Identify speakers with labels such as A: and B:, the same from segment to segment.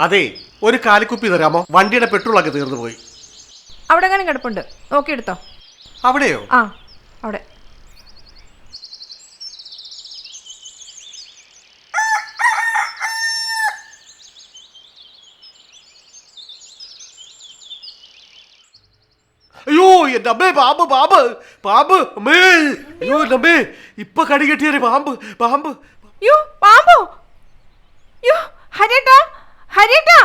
A: അതെ, ഒരു കാലിക്കുപ്പി തരാമോ? വണ്ടിയുടെ പെട്രോളൊക്കെ തീർന്നു പോയി.
B: അവിടെ എങ്ങനെ കിടപ്പുണ്ട്, നോക്കിയെടുത്തോ.
A: അവിടെയോ?
B: ആ അവിടെ.
A: അയ്യോ എന്റെ അമ്മേ, പാമ്പ് പാമ്പ് പാമ്പ് അമ്മേ! അയ്യോ എന്റെ അമ്മേ, ഇപ്പൊ കടി കെട്ടിയ പാമ്പ് പാമ്പ്.
B: യോ പാമ്പോ! യോ ഹരിയേട്ടാ, ഹരിയേട്ടാ,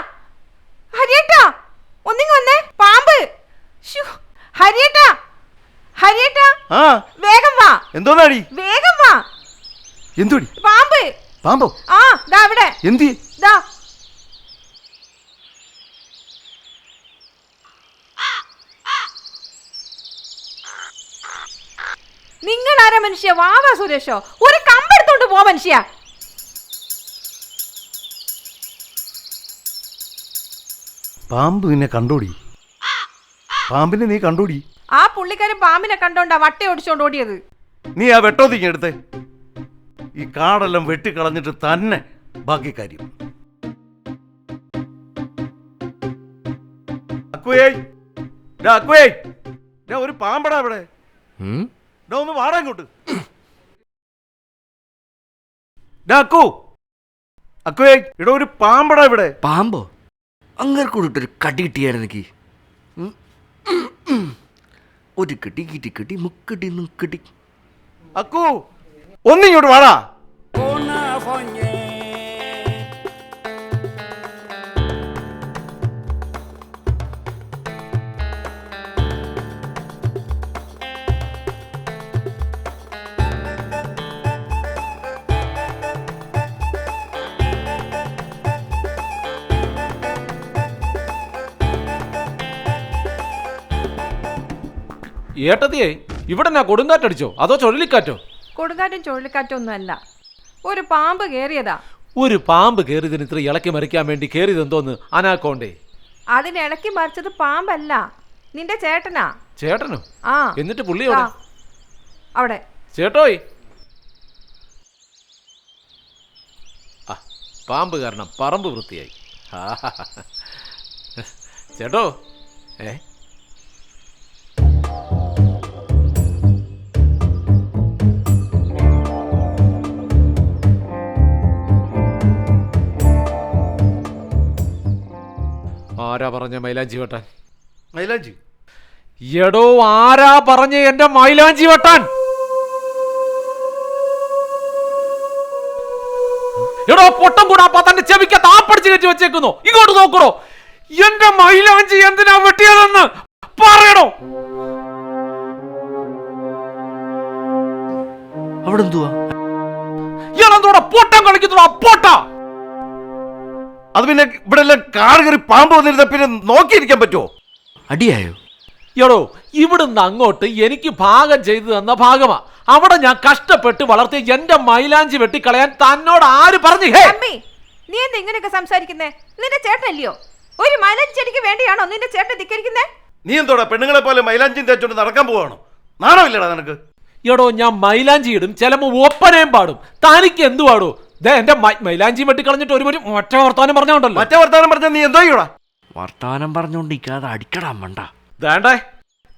B: ഹരിയേട്ടാ, ഒന്നിങ്ങ് വന്നേ. പാമ്പ്! ഹരിയേട്ടാ, ഹരിയേട്ടാ, വേഗം വാ.
C: എന്തോന്നാടി?
B: വേഗം വാ.
C: എന്തോടി?
B: പാമ്പ്.
C: പാമ്പോ?
B: ആ ദാ അവിടെ.
C: എന്തി?
B: ദാ. നിങ്ങൾ ആരാ മനുഷ്യ? വാവാ സുരേഷോ, ഒരു കമ്പെടുത്തോണ്ട് പോ മനുഷ്യ.
C: പാമ്പ് നിന്നെ കണ്ടോടി? പാമ്പിനെ നീ കണ്ടോടി?
B: ആ പുള്ളിക്കാരൻ പാമ്പിനെ കണ്ടോണ്ടാ വട്ട ഓടിച്ചോണ്ട് ഓടിയത്.
C: നീ ആ വെട്ടോതിങ്ങ എടുത്തേ. ഈ കാടെല്ലാം വെട്ടിക്കളഞ്ഞിട്ട് തന്നെ ബാക്കി കാര്യം. ഒരു പാമ്പടാ ഇവിടെ. ഒന്ന് വാടാ ഇങ്ങോട്ട്. ഇവിടെ ഒരു പാമ്പടാ ഇവിടെ.
D: പാമ്പോ? അങ്ങനെ കൂടിട്ടൊരു കടി കിട്ടിയായിരുന്നു എനിക്ക്. ഒരു കെട്ടി കിട്ടി മുക്കട്ടി മുക്കട്ടി.
C: അക്കു ഒന്നിങ്ങോട്ട് വാടാ.
E: ഏട്ടത്തിയേ, ഇവിടെ എന്നാ കൊടുങ്കാറ്റടിച്ചോ അതോ ചുഴലിക്കാറ്റോ?
B: കൊടുങ്കാറ്റും ചുഴലിക്കാറ്റും ഒന്നും അല്ല, ഒരു പാമ്പ് കേറിയതാ.
E: ഒരു പാമ്പ് കേറിയതിന് ഇത്ര ഇളക്കി മറിക്കാൻ വേണ്ടി കേറിയത് എന്തോന്ന്? അനാക്കോണ്ടേ?
B: അതിന് ഇളക്കി മറിച്ചത് പാമ്പല്ല, നിന്റെ ചേട്ടനാ.
E: ചേട്ടനോ?
B: ആ.
E: എന്നിട്ട് പുള്ളി എവിടെ?
B: അവിടെ.
E: ചേട്ടോയ്, പാമ്പ് കാരണം പറമ്പ് വൃത്തിയായി. ചേട്ടോ, ആരാ പറഞ്ഞ മൈലാഞ്ചി വെട്ടാൻ?
C: മൈലാഞ്ചി?
E: എടോ, ആരാ പറഞ്ഞ എന്റെ മൈലാഞ്ചി വെട്ടാൻ? എടോ പൊട്ടം കൂടാ തന്റെ ചെവിക്ക താപ്പടിച്ച് കെട്ടി വെച്ചേക്കുന്നു. ഇങ്ങോട്ട് നോക്കണോ, എന്റെ മൈലാഞ്ചി എന്തിനാ വെട്ടിയതെന്ന് പറയണോ?
D: അവിടെ എന്തുവാ?
E: ഇയാളെന്തോടെ പൊട്ടം കളിക്കുന്നോ പൊട്ട?
C: അത് പിന്നെ ഇവിടെ എല്ലാം കാട് കയറി പാമ്പ് വന്നിരുന്ന പിന്നെ നോക്കിയിരിക്കാൻ പറ്റുമോ?
D: അടിയായോ?
E: എടോ, ഇവിടുന്ന് അങ്ങോട്ട് എനിക്ക് ഭാഗം ചെയ്തു തന്ന ഭാഗമാ. അവിടെ ഞാൻ കഷ്ടപ്പെട്ട് വളർത്തിയ എന്റെ മൈലാഞ്ചി വെട്ടിക്കളയാൻ തന്നോട് ആര് പറഞ്ഞു?
B: നീ എന്താ ഇങ്ങനെയൊക്കെ സംസാരിക്കുന്നേ? നിന്റെ ചേട്ടനല്ലയോ? ഒരു മൈലാഞ്ചി ചെടിക്ക് വേണ്ടിയാണോ നിന്റെ ചേട്ടൻ ധിക്കരിക്കുന്നേ?
C: നീ എന്തോടാ പെണ്ണുങ്ങളെ പോലെ മൈലാഞ്ചി തേച്ചോണ്ട് നടക്കാൻ പോവാണോ? നാണമില്ലടാ നിനക്ക്?
E: എടോ, ഞാൻ മൈലാഞ്ചി ഇടും, ചിലപ്പോ ഒപ്പനയും പാടും. തനിക്ക് എന്തു പാടൂ? എന്റെ മൈലാഞ്ചി വെട്ടിക്കളഞ്ഞിട്ട് ഒരു ഒറ്റ വർത്താനം പറഞ്ഞോണ്ടല്ലോ.
C: മറ്റേ വർത്താനം പറഞ്ഞ നീ എന്തോ ചെയ്യൂടാ?
D: വർത്താനം പറഞ്ഞോണ്ടിരിക്കാതെ അടിക്കടാ മണ്ട.
E: വേണ്ടേ,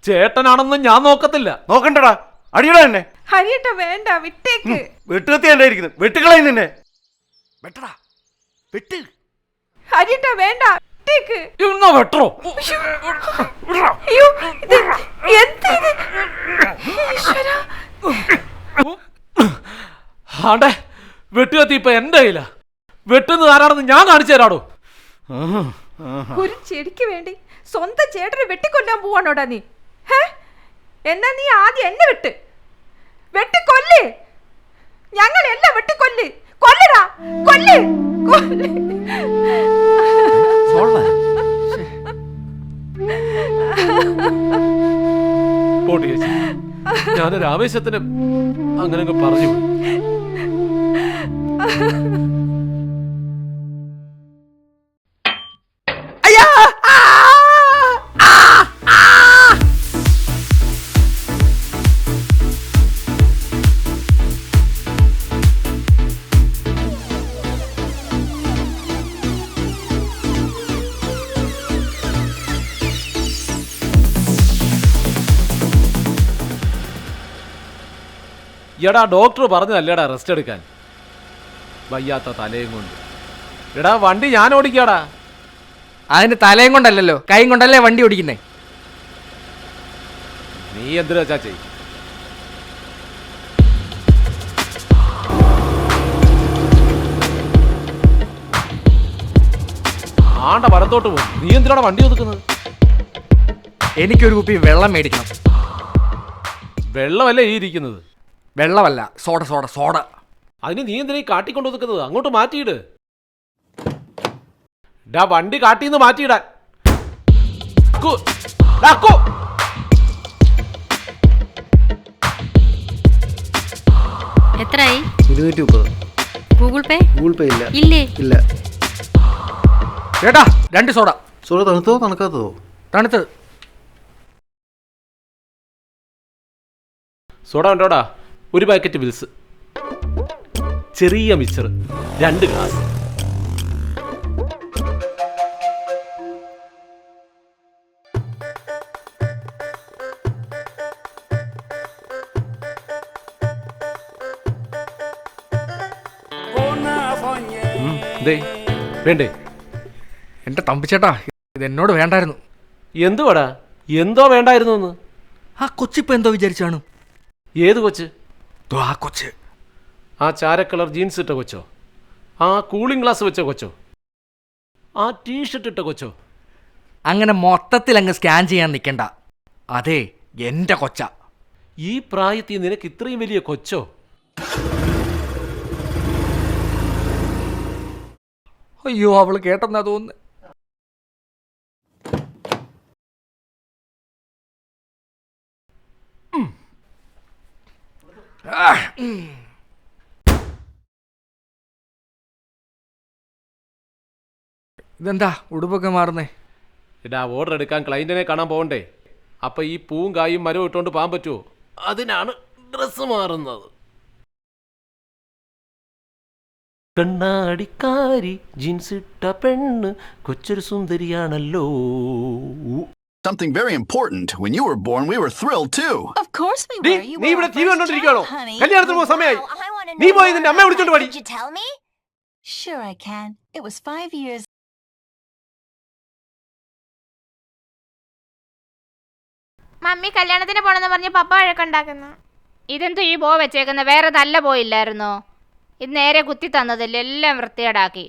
E: ചേട്ടനാണെന്ന് ഞാൻ നോക്കത്തില്ല.
C: നോക്കണ്ടടാ, അടിയടാ എന്നെ.
B: ഹരിയേട്ടാ വേണ്ട, വിട്ടേക്ക്.
C: വെട്ടുകത്തി എന്റെ ഇരിക്കുന്നു, വെട്ടുകളയും നിന്നെ.
D: വെട്ടടാ, വെട്ട്.
B: ഹരിയേട്ടാ വേണ്ട, വിട്ടേക്ക്.
E: ഇന്നോ വെട്ടോ.
B: അയ്യോ, എന്ത് ഈശ്വരാ.
E: ആണ്ടേ, വെട്ടുകത്തി ഇപ്പൊ എന്റെ കയ്യില. വെട്ടുന്നത് ആരാണെന്ന് ഞാൻ കാണിച്ചു തരാടോ.
B: ഒരു ചെടിക്ക് വേണ്ടി സ്വന്തം ചേട്ടനെ വെട്ടിക്കൊല്ലാൻ പോവാണോടാ നീ? എന്നാ നീ ആദ്യം എന്നെ വെട്ടിക്കൊല്ല്. ഞങ്ങളെല്ലാം വെട്ടിക്കൊല്ല്. കൊല്ലടാ, കൊല്ല്.
E: പോട്ടി ചേച്ചി, ഞാനൊരു ആവേശത്തിന് അങ്ങനെ പറഞ്ഞു. എടാ ഡോക്ടർ പറഞ്ഞതല്ലേടാ റെസ്റ്റ് എടുക്കാൻ. വയ്യാത്ത തലയും കൊണ്ട്. എടാ വണ്ടി ഞാൻ ഓടിക്കാടാ.
D: അതിന് തലയും കൊണ്ടല്ലോ, കൈയും കൊണ്ടല്ലേ വണ്ടി ഓടിക്കുന്നേ.
E: നീ എന്തിനാ ചാച്ചേ? ആണ്ട വലത്തോട്ട് പോകും. നീ എന്തിനാണ് വണ്ടി ഒതുക്കുന്നത്?
D: എനിക്കൊരു കുപ്പി വെള്ളം മേടിക്കണം.
E: വെള്ളമല്ലേ ഈ ഇരിക്കുന്നത്?
D: വെള്ളമല്ല, സോഡ സോഡ സോഡ.
E: അതിന് നീ എന്തിനാ ഈ കാട്ടിക്കൊണ്ട് ഒതുക്കുന്നത്? അങ്ങോട്ട് മാറ്റിയിട്. ഡാ വണ്ടി കാട്ടിന്ന് മാറ്റിയിടാൻ.
F: എത്രയായി?
G: 230.
F: ഗൂഗിൾ പേ?
G: ഗൂഗിൾ പേ ഇല്ല.
F: ഇല്ലേ?
G: ഇല്ല.
D: ചേട്ടാ 2 സോഡ.
G: സോഡ തണുത്തതോ തണുക്കാത്തതോ?
D: തണുത്തത്.
E: സോഡ ഉണ്ടോടാ? ഒരു പാക്കറ്റ് വിൽസ്, ചെറിയ മിച്ചർ, 2 ഗ്ലാസ്. വേണ്ടേ?
D: എൻ്റെ തമ്പിച്ചേട്ടാ, ഇത് എന്നോട് വേണ്ടായിരുന്നു.
E: എന്തുവാടാ? എന്തോ വേണ്ടായിരുന്നു എന്ന്?
D: ആ കൊച്ചിപ്പോ എന്തോ വിചാരിച്ചാണ്?
E: ഏത് കൊച്ച്?
D: ആ കൊച്ച്,
E: ആ ചാരക്കളർ ജീൻസ് ഇട്ട കൊച്ചോ? ആ കൂളിംഗ് ഗ്ലാസ് വെച്ച കൊച്ചോ? ആ ടീഷർട്ട് ഇട്ട കൊച്ചോ?
D: അങ്ങനെ മൊത്തത്തിൽ അങ്ങ് സ്കാൻ ചെയ്യാൻ നിൽക്കണ്ട. അതെ, എൻ്റെ കൊച്ച.
E: ഈ പ്രായത്തിൽ നിനക്ക് ഇത്രയും വലിയ കൊച്ചോ?
D: അയ്യോ, അവള് കേട്ടെന്നാ തോന്നുന്നു. ഇതെന്താ ഉടുപ്പൊക്കെ മാറുന്നേ?
E: ഇടാ ഓർഡർ എടുക്കാൻ ക്ലയന്റിനെ കാണാൻ പോകണ്ടേ? അപ്പൊ ഈ പൂവും കായും മരവും ഇട്ടുകൊണ്ട് പോകാൻ പറ്റുമോ? അതിനാണ് ഡ്രസ് മാറുന്നത്. കണ്ണാടിക്കാരി ജീൻസ് ഇട്ട പെണ്ണ് കൊച്ചൊരു സുന്ദരിയാണല്ലോ.
H: Something very important. When you were born, we were thrilled too.
A: Of course we were. നീ ഇവിടെ ടിവി കണ്ടോണ്ടിരിക്കുകയാണോ? കല്യാണത്തിന് പോകുന്ന സമയമായി. നീ പോയി നിന്റെ അമ്മയെ വിളിച്ചോണ്ട് പോടി.
I: Did you tell me? Sure I can. It was 5 years.
B: Mummy കല്യാണത്തിന് പോണെന്ന് പറഞ്ഞ് പപ്പ വഴക്കുണ്ടാക്കുന്നു. ഇതെന്തോ ഈ ബോ വെച്ചേക്കുന്ന? വേറെ നല്ല പോയില്ലായിരുന്നോ? ഇത് നേരെ കുത്തി തന്നതല്ലേ, എല്ലാം വൃത്തികേടാക്കി.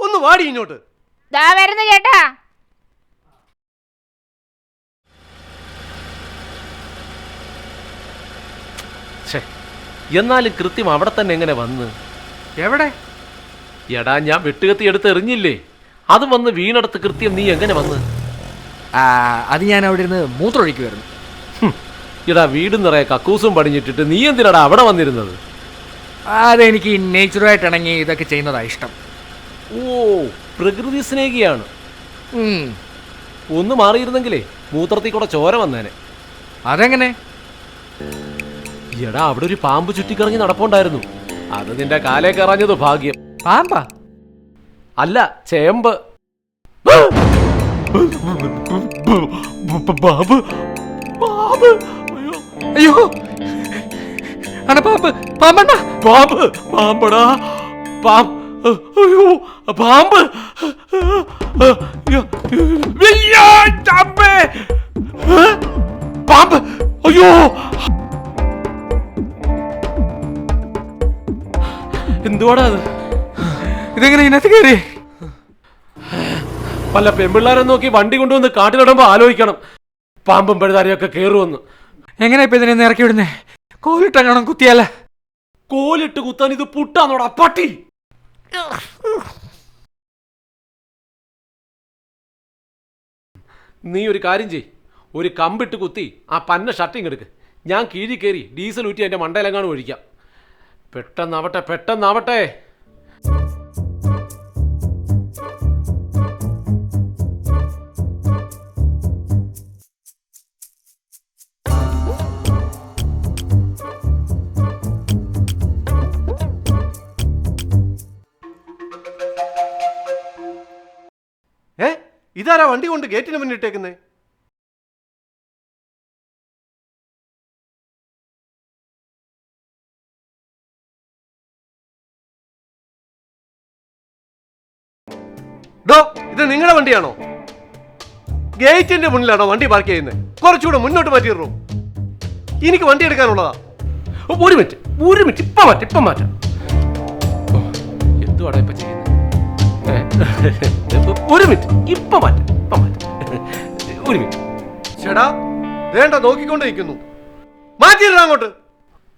A: ഒന്ന് വാടി ഇങ്ങോട്ട്.
B: ദാ വരുന്നു ചേട്ടാ.
E: എന്നാലും കൃത്യം അവിടെ തന്നെ എങ്ങനെ വന്ന്?
D: എവിടെ?
E: എടാ ഞാൻ വെട്ടുകത്തി എടുത്ത് എറിഞ്ഞില്ലേ, അത് വന്ന് വീണെടുത്ത് കൃത്യം നീ എങ്ങനെ വന്ന്?
D: അത് ഞാൻ അവിടെ ഇരുന്ന് മൂത്രമൊഴിക്കുമായിരുന്നു.
E: എടാ വീട് നിറയെ കക്കൂസും പടിഞ്ഞിട്ടിട്ട് നീ എന്തിനാടാ അവിടെ വന്നിരുന്നത്?
D: അതെനിക്ക് നേച്ചുറായിട്ട് ഇണങ്ങി ഇതൊക്കെ ചെയ്യുന്നതാണ് ഇഷ്ടം.
E: ഓ, പ്രകൃതി സ്നേഹിയാണ്. ഒന്ന് മാറിയിരുന്നെങ്കിലേ മൂത്രത്തിൽ കൂടെ ചോര വന്നേനെ.
D: അതെങ്ങനെ?
E: എടാ അവിടെ ഒരു പാമ്പ് ചുറ്റിക്കറങ്ങി നടപ്പുണ്ടായിരുന്നു. അത് നിന്റെ കാലേ കറഞ്ഞത് ഭാഗ്യം.
D: പാമ്പാ?
E: അല്ല, ചേമ്പ്.
D: അയ്യോ, പാമ്പ്, പാമ്പണ്ണ,
E: പാമ്പ്, പാമ്പടാ, പാമ്പ്, അയ്യോ പാമ്പ്, പാമ്പ്, അയ്യോ എന്തുവാടാ അത്?
D: ഇതെങ്ങനെ ഇതിനകത്ത് കയറി?
E: പല പെമ്പിള്ളാരെ നോക്കി വണ്ടി കൊണ്ടുവന്ന് കാട്ടിലിടുമ്പോ ആലോചിക്കണം പാമ്പും പഴുതാരിയൊക്കെ കേറുവന്ന്.
D: എങ്ങനെ ഇപ്പൊ ഇതിനെ ഇറക്കി വിടുന്നേ? കോലിട്ടങ്ങണം കുത്തിയാല?
E: കോലിട്ട് കുത്താൻ ഇത് പുട്ടാന്നോടാ പട്ടി. നീ ഒരു കാര്യം ചെയ്, ഒരു കമ്പിട്ട് കുത്തി ആ പന്ന ഷർട്ടിങ് എടുക്ക്. ഞാൻ കീഴി കയറി ഡീസൽ ഊറ്റി എൻ്റെ മണ്ടയിലെങ്ങാനും ഒഴിക്കാം. പെട്ടെന്നാവട്ടെ, പെട്ടെന്നാവട്ടെ.
A: ഇതാരാ വണ്ടി കൊണ്ട് ഗേറ്റിന് മുന്നിട്ടേക്കുന്നേ? ഡോ ഇത് നിങ്ങളുടെ വണ്ടിയാണോ? ഗേറ്റിന്റെ മുന്നിലാണോ വണ്ടി പാർക്ക് ചെയ്യുന്നത്? കുറച്ചുകൂടെ മുന്നോട്ട് മാറ്റിയിടൂ. എനിക്ക് വണ്ടി എടുക്കാനുള്ളതാ.
E: ഒരു മിനിറ്റ് ഇപ്പൊ മാറ്റാം. എന്തുവാടാ ഇപ്പൊ ചെയ്യുന്നത്? ഒരു മിനിറ്റ് ഇപ്പൊ മാറ്റാം. ഒരു മിനിറ്റ്.
A: ചേട്ടാ വേണ്ട, നോക്കിക്കൊണ്ടിരിക്കുന്നു. മാറ്റിയിടാ അങ്ങോട്ട്.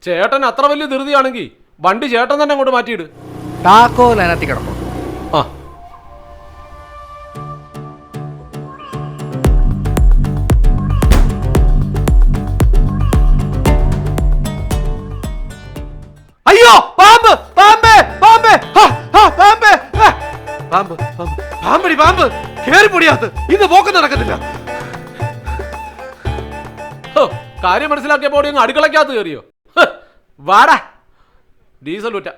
E: ചേട്ടൻ അത്ര വലിയ ധൃതിയാണെങ്കിൽ വണ്ടി ചേട്ടൻ തന്നെ അങ്ങോട്ട് മാറ്റിയിട്.
D: താക്കോൽ അതിനകത്ത് കിടക്കും.
E: ആ
A: അയ്യോ പാമ്പ് പാമ്പ് പാമ്പ് പാമ്പ് പാമ്പ് പാമ്പടി പാമ്പ് കേറി പൊടിയാത്ത്. ഇന്ന് പോക്ക് നടക്കത്തില്ല.
E: ഹോ, കാര്യം മനസ്സിലാക്കിയപ്പോൾ അങ്ങ് അടുക്കളക്കകത്ത് കയറിയോ? വാടാ ഡീസൽ ഊറ്റ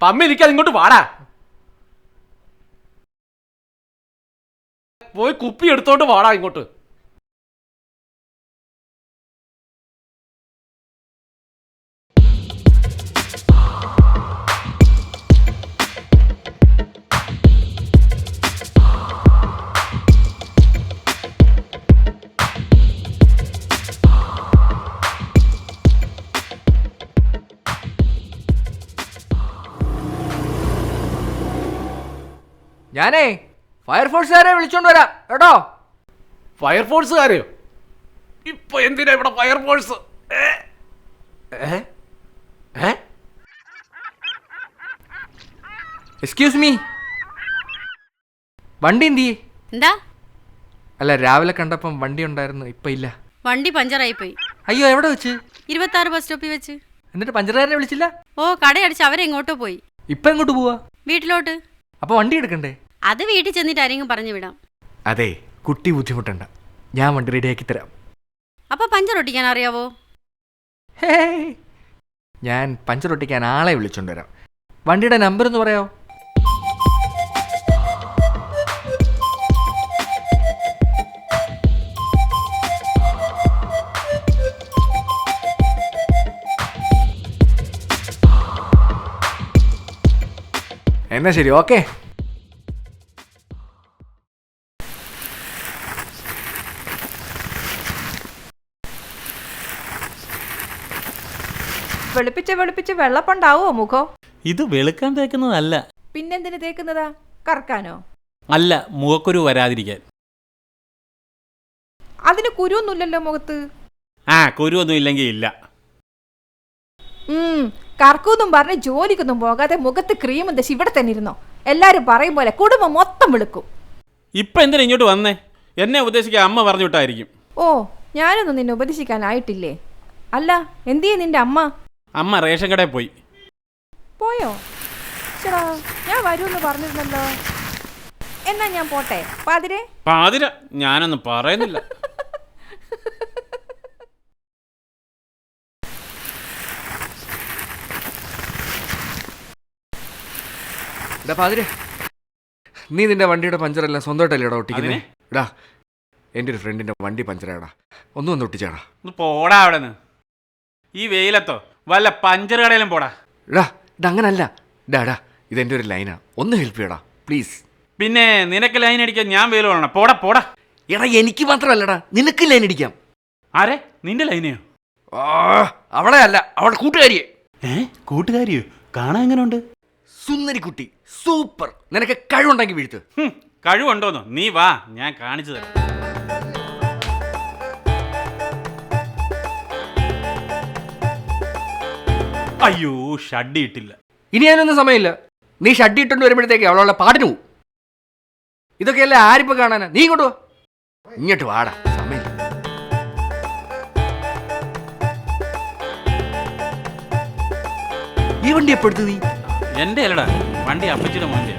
E: പമ്മി ഇരിക്കാതെ ഇങ്ങോട്ട് വാടാ. പോയി കുപ്പി എടുത്തോണ്ട് വാടാ ഇങ്ങോട്ട്.
D: ഞാനേ ഫയർഫോഴ്സുകാരെ വിളിച്ചോണ്ട് വരാം കേട്ടോ.
E: ഫയർഫോഴ്സുകാരെയോ? ഇപ്പൊ എന്തിനാ ഇവിടെ ഫയർഫോഴ്സ്?
D: എക്സ്ക്യൂസ് മീ, വണ്ടി എന്തിയേ?
F: എന്താ?
D: അല്ല, രാവിലെ കണ്ടപ്പം വണ്ടി ഉണ്ടായിരുന്നു, ഇപ്പൊ ഇല്ല.
F: വണ്ടി പഞ്ചറായി പോയി.
D: അയ്യോ, എവിടെ വെച്ച്?
F: 26 ബസ് സ്റ്റോപ്പിൽ വെച്ച്.
D: എന്നിട്ട് പഞ്ചറുകാരനെ വിളിച്ചില്ല?
F: ഓ, കടയടിച്ച് അവരെങ്ങോട്ടോ പോയി.
D: ഇപ്പൊ എങ്ങോട്ട് പോവാ?
F: വീട്ടിലോട്ട്.
D: അപ്പൊ വണ്ടി എടുക്കണ്ടേ?
F: അത് വീട്ടിൽ ചെന്നിട്ട് ആരെങ്കിലും പറഞ്ഞു വിടാം.
D: അതെ, കുട്ടി ബുദ്ധിമുട്ടണ്ട, ഞാൻ വണ്ടി റെഡിയാക്കി തരാം.
F: അപ്പൊ പഞ്ചർ ഒട്ടിക്കാൻ അറിയാവോ?
D: ഹേയ്, ഞാൻ പഞ്ചർ ഒട്ടിക്കാൻ ആളെ വിളിച്ചോണ്ട് വരാം. വണ്ടിയുടെ നമ്പർ ഒന്ന് പറയാമോ? എന്നാ ശരി, ഓക്കെ.
J: വെളുപ്പിച്ച് വെള്ളപ്പുണ്ടാവോ മുഖോ?
K: ഇത് വെളുക്കാൻ തേക്കുന്നതല്ല.
J: പിന്നെന്തിന് തേക്കുന്നതാ? കറക്കാനോ?
K: അല്ല, മുഖക്കുരു വരാതിരിക്കാൻ.
J: അതിന് കുരുവൊന്നുമില്ലല്ലോ മുഖത്ത്.
K: കുരുവൊന്നും ഇല്ലെങ്കിൽ ഇല്ല.
J: കറക്കൊന്നും പറഞ്ഞ് ജോലിക്കൊന്നും പോകാതെ മുഖത്ത് ക്രീമും ദശ ഇവിടെ തന്നെ ഇരുന്നോ. എല്ലാരും പറയും പോലെ കുടുംബം മൊത്തം വെളുക്കും.
K: ഇപ്പൊ എന്തിനാ ഇങ്ങോട്ട് വന്നേ? എന്നെ ഉപദേശിക്കാൻ അമ്മ പറഞ്ഞു വിട്ടായിരിക്കും.
J: ഓ, ഞാനൊന്നും നിന്നെ ഉപദേശിക്കാനായിട്ടില്ലേ. അല്ല, എന്തിയെ നിന്റെ അമ്മ?
K: അമ്മ റേഷൻ കടയിൽ പോയി.
J: പോയോ? ചേടാ, ഞാൻ വരുമെന്ന് പറഞ്ഞിരുന്നല്ലോ. എന്നാ ഞാൻ പോട്ടെ.
K: പാതിര ഞാനൊന്നും പറയുന്നില്ല.
D: പാതിരെ, നീ നിന്റെ വണ്ടിയുടെ പഞ്ചറെല്ലാം സ്വന്തമായിട്ടല്ലേ ഇടാ ഒട്ടിക്കുന്നേ? ഇടാ, എൻ്റെ ഒരു ഫ്രണ്ടിന്റെ വണ്ടി പഞ്ചറാടാ, ഒന്നും ഒട്ടിച്ചാടാ.
K: പോടാ അവിടെ നിന്ന്. ഈ വെയിലത്തോ വല്ല പഞ്ചർ കടയിലും പോടാ.
D: ഇടാ, ഇതങ്ങനല്ല. ഇടാ, ഇതെൻ്റെ ഒരു ലൈനാ, ഒന്ന് ഹെൽപ്പ് ചെയ്യടാ പ്ലീസ്.
K: പിന്നെ നിനക്ക് ലൈൻ അടിക്കാൻ ഞാൻ വെയിൽ കൊള്ളണം. പോടാ പോടാ.
D: എടാ, എനിക്ക് മാത്രമല്ലടാ, നിനക്ക് ലൈൻ അടിക്കാം.
K: ആരെ? നിന്റെ ലൈനെയോ?
D: അവളെ അല്ല, അവളുടെ കൂട്ടുകാരിയെ.
K: കൂട്ടുകാരിയോ? കാണാൻ എങ്ങനെയുണ്ട്?
D: സുന്ദരി കുട്ടി, സൂപ്പർ. നിനക്ക് കഴിവുണ്ടെങ്കിൽ വീഴ്ത്ത്.
K: കഴിവുണ്ടോന്നോ? നീ വാ, ഞാൻ കാണിച്ചു തരാം. അയ്യോ, ഷഡ്ഡി ഇട്ടില്ല.
D: ഇനി അതിനൊന്നും സമയമില്ല. നീ ഷഡ്ഡി ഇട്ടുകൊണ്ട് വരുമ്പോഴത്തേക്ക് അവളവളെ പാടിന് പോവും. ഇതൊക്കെയല്ലേ ആരിപ്പോ കാണാനാ? നീ ഇങ്ങോട്ട് വാ. ഇങ്ങോട്ട് വാടാ, സമയം. ഈ വണ്ടി എപ്പോ എടുത്ത് നീ?
K: എന്റെ അല്ലടാ, വണ്ടി അപ്പച്ചിയുടെ മോന്റെ.